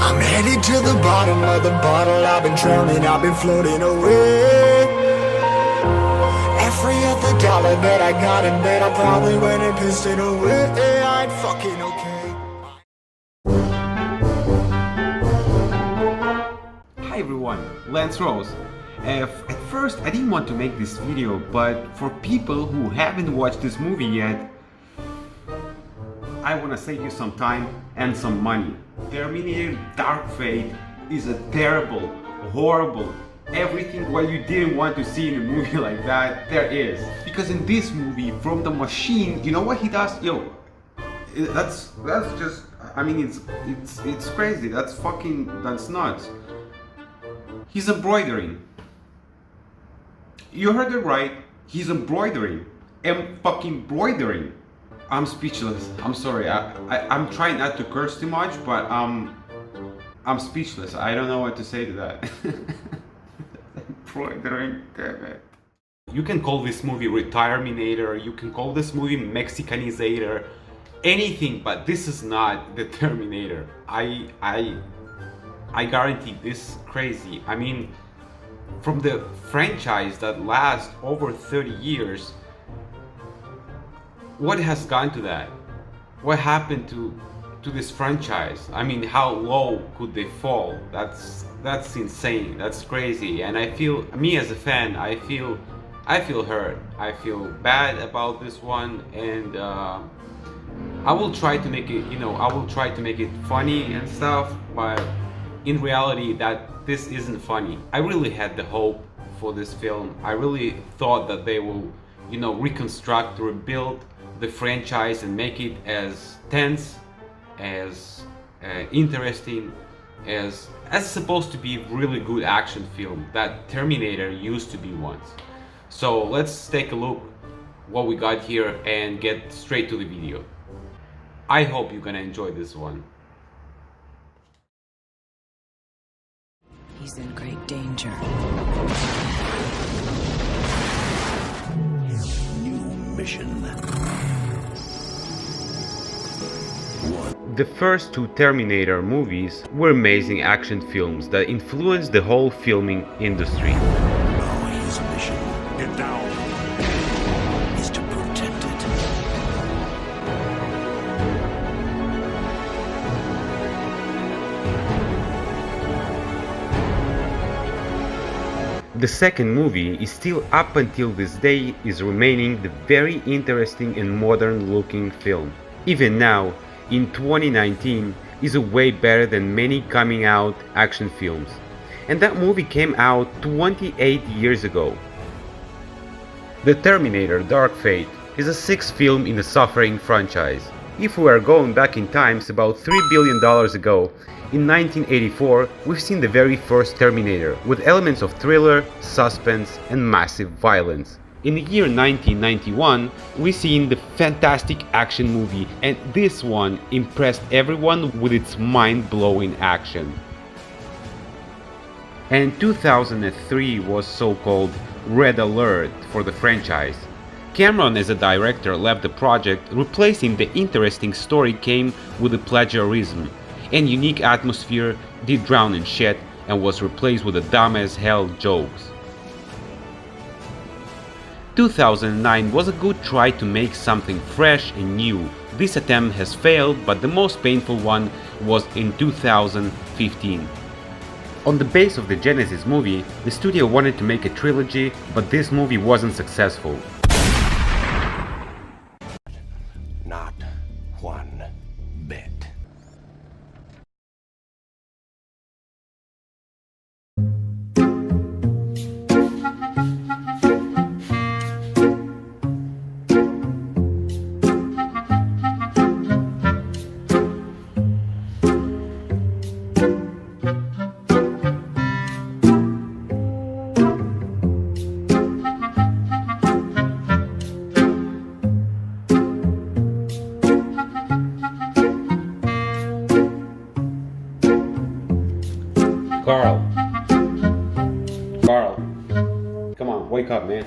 I'm headed to the bottom of the bottle. I've been drowning, I've been floating away. Every other dollar that I got in bed, I probably went and pissed it away. I ain't fucking okay. Hi everyone, Lance Rose. At first I didn't want to make this video, but for people who haven't watched this movie yet, I want to save you some time and some money. Terminator Dark Fate is a terrible, horrible, everything what you didn't want to see in a movie like that, there is. Because in this movie, from the machine, you know what he does? Yo, that's just, I mean, it's crazy. That's nuts. He's embroidering. You heard it right. He's embroidering. Fucking-broidering. I'm speechless. I'm sorry. I'm trying not to curse too much, but I'm speechless. I don't know what to say to that. Embroidering, damn it. You can call this movie Retirminator. You can call this movie Mexicanizator. Anything, but this is not the Terminator. I guarantee this is crazy. I mean, from the franchise that lasts over 30 years, what has gone to that? What happened to this franchise? I mean, how low could they fall? That's insane. That's crazy. And I feel, me as a fan, I feel hurt. I feel bad about this one, and I will try to make it, I will try to make it funny and stuff, but in reality that this isn't funny. I really had the hope for this film. I really thought that they will, reconstruct, rebuild the franchise and make it as tense, as interesting, as supposed to be a really good action film that Terminator used to be once. So let's take a look what we got here and get straight to the video. I hope you're gonna enjoy this one. He's in great danger. New mission. The first two Terminator movies were amazing action films that influenced the whole filming industry. Now his mission. Get down. Is to protect it. The second movie is still up until this day is remaining the very interesting and modern looking film. Even now, in 2019, is a way better than many coming out action films. And that movie came out 28 years ago. The Terminator Dark Fate is a sixth film in the Suffering franchise. If we are going back in times about $3 billion ago, in 1984 we've seen the very first Terminator with elements of thriller, suspense and massive violence. In the year 1991, we've seen the fantastic action movie, and this one impressed everyone with its mind-blowing action. And 2003 was so-called Red Alert for the franchise. Cameron as a director left the project, replacing the interesting story came with the plagiarism, and unique atmosphere did drown in shit and was replaced with the dumb as hell jokes. 2009 was a good try to make something fresh and new. This attempt has failed, but the most painful one was in 2015. On the base of the Genesis movie, the studio wanted to make a trilogy, but this movie wasn't successful. Not one bit. Carl, come on, wake up, man.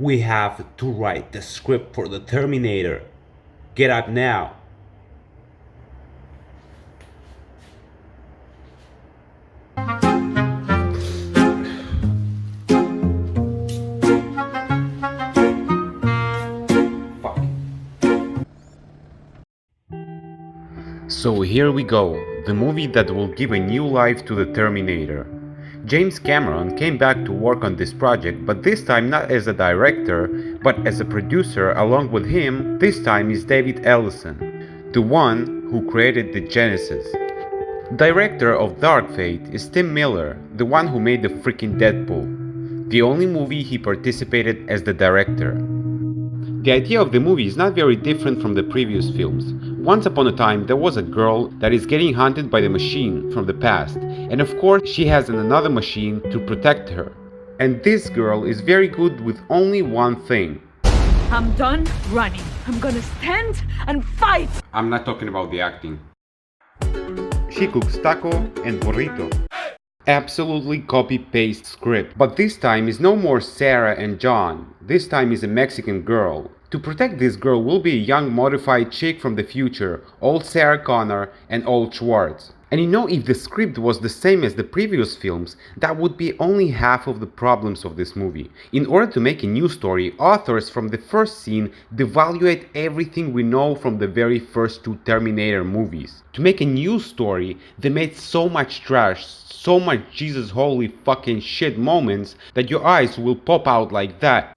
We have to write the script for the Terminator. Get up now. Fuck. So here we go, the movie that will give a new life to the Terminator. James Cameron came back to work on this project, but this time not as a director, but as a producer. Along with him, this time is David Ellison, the one who created the Genesis. Director of Dark Fate is Tim Miller, the one who made the freaking Deadpool, the only movie he participated as the director. The idea of the movie is not very different from the previous films. Once upon a time, there was a girl that is getting hunted by the machine from the past, and of course she has another machine to protect her. And this girl is very good with only one thing. I'm done running. I'm gonna stand and fight! I'm not talking about the acting. She cooks taco and burrito. Absolutely copy-paste script, but this time is no more Sarah and John. This time is a Mexican girl. To protect this girl will be a young modified chick from the future, old Sarah Connor and old Schwartz. And you know, if the script was the same as the previous films, that would be only half of the problems of this movie. In order to make a new story, authors from the first scene devaluate everything we know from the very first two Terminator movies. To make a new story, they made so much trash, so much Jesus holy fucking shit moments that your eyes will pop out like that.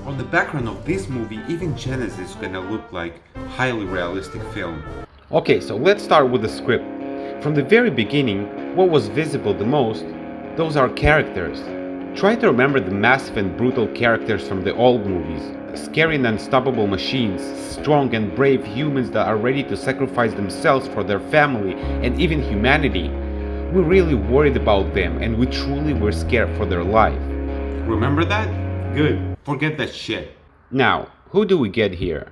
On the background of this movie, even Genesis is gonna look like highly realistic film. Okay, so let's start with the script. From the very beginning, what was visible the most, those are characters. Try to remember the massive and brutal characters from the old movies. Scary and unstoppable machines, strong and brave humans that are ready to sacrifice themselves for their family and even humanity. We really worried about them and we truly were scared for their life. Remember that? Good. Forget that shit. Now, who do we get here?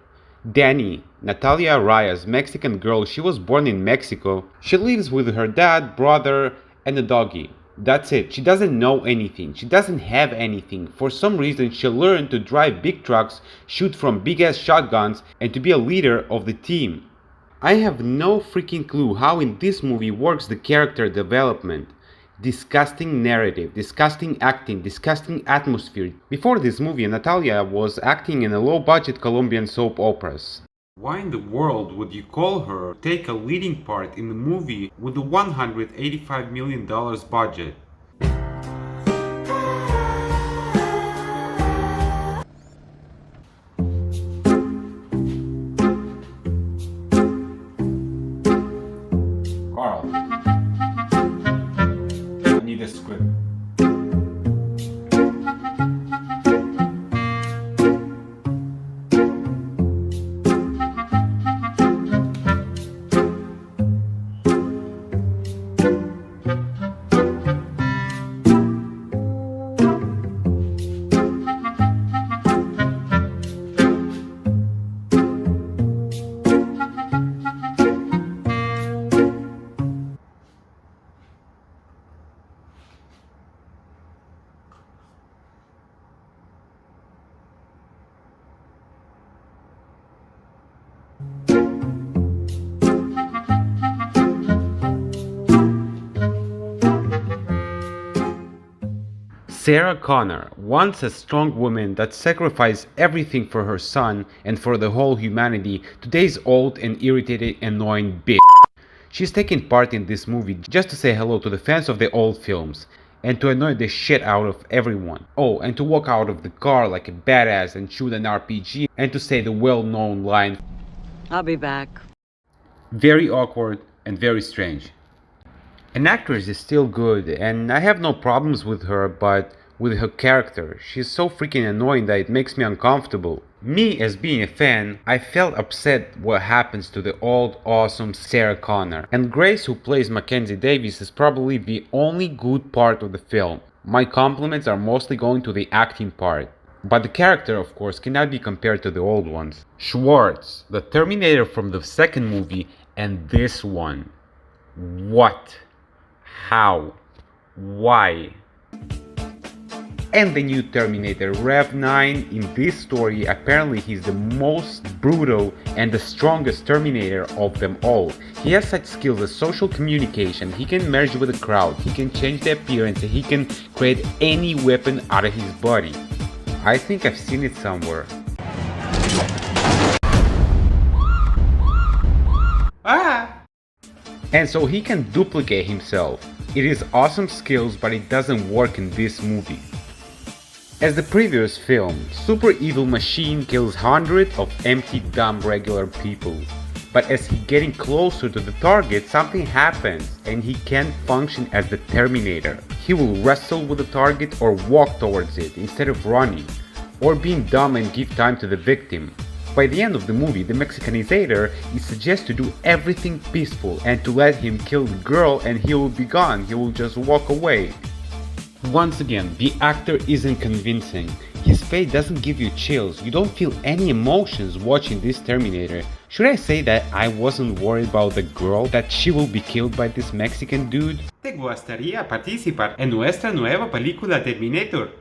Danny, Natalia Araya's Mexican girl. She was born in Mexico. She lives with her dad, brother, and a doggy. That's it. She doesn't know anything. She doesn't have anything. For some reason, she learned to drive big trucks, shoot from big-ass shotguns, and to be a leader of the team. I have no freaking clue how in this movie works the character development. Disgusting narrative, disgusting acting, disgusting atmosphere. Before this movie, Natalia was acting in a low-budget Colombian soap operas. Why in the world would you call her take a leading part in a movie with a $185 million budget? Carl, I need a script. Sarah Connor, once a strong woman that sacrificed everything for her son and for the whole humanity, today's old and irritated, annoying bitch. She's taking part in this movie just to say hello to the fans of the old films and to annoy the shit out of everyone. Oh, and to walk out of the car like a badass and shoot an RPG and to say the well-known line, I'll be back. very awkward and very strange. An actress is still good, and I have no problems with her, but with her character, she's so freaking annoying that it makes me uncomfortable. Me, as being a fan, I felt upset what happens to the old, awesome Sarah Connor. And Grace, who plays Mackenzie Davis, is probably the only good part of the film. My compliments are mostly going to the acting part. But the character, of course, cannot be compared to the old ones. Schwartz, the Terminator from the second movie, and this one. What? How? Why? And the new Terminator Rev 9, in this story, apparently he's the most brutal and the strongest Terminator of them all. He has such skills as social communication, he can merge with the crowd, he can change the appearance, and he can create any weapon out of his body. I think I've seen it somewhere. Ah! And so he can duplicate himself. It is awesome skills, but it doesn't work in this movie. As the previous film, Super Evil Machine kills hundreds of empty, dumb, regular people. But as he getting closer to the target, something happens and he can't function as the Terminator. He will wrestle with the target or walk towards it instead of running, or being dumb and give time to the victim. By the end of the movie, the Mexicanizator is suggested to do everything peaceful and to let him kill the girl and he will be gone, he will just walk away. Once again, the actor isn't convincing. His face doesn't give you chills, you don't feel any emotions watching this Terminator. Should I say that I wasn't worried about the girl, that she will be killed by this Mexican dude? ¿Te gustaría participar en nuestra nueva película Terminator?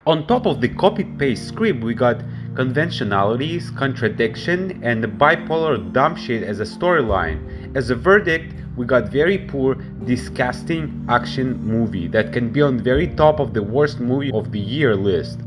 On top of the copy-paste script, we got conventionalities, contradiction, and the bipolar dumb shit as a storyline. As a verdict, we got very poor, disgusting action movie that can be on very top of the worst movie of the year list.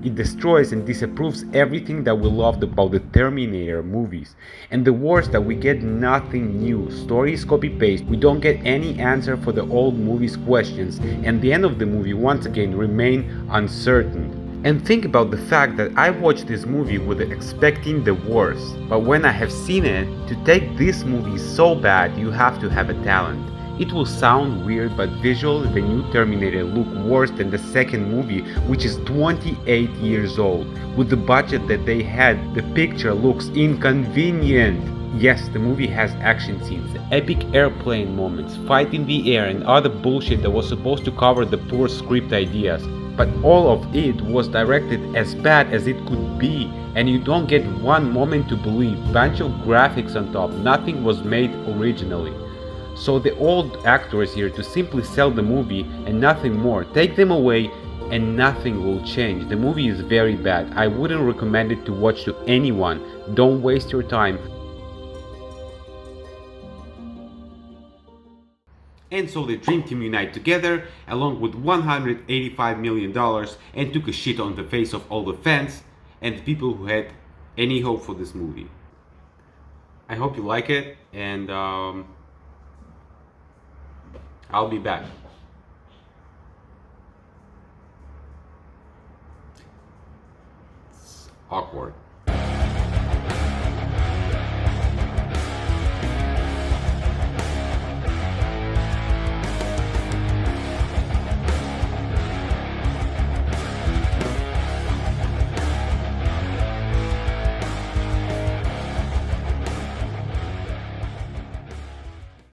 It destroys and disapproves everything that we loved about the Terminator movies. And the worst that we get nothing new, stories copy-paste, we don't get any answer for the old movies questions, and the end of the movie once again remain uncertain. And think about the fact that I watched this movie with expecting the worst, but when I have seen it, to take this movie so bad you have to have a talent. It will sound weird, but visually the new Terminator look worse than the second movie, which is 28 years old. With the budget that they had, the picture looks inconvenient. Yes, the movie has action scenes, epic airplane moments, fight in the air and other bullshit that was supposed to cover the poor script ideas. But all of it was directed as bad as it could be, and you don't get one moment to believe. Bunch of graphics on top, nothing was made originally. So the old actors here to simply sell the movie and nothing more. Take them away and nothing will change. The movie is very bad. I wouldn't recommend it to watch to anyone. Don't waste your time. And so the Dream Team unite together along with $185 million and took a shit on the face of all the fans and the people who had any hope for this movie. I hope you like it, and I'll be back. It's awkward.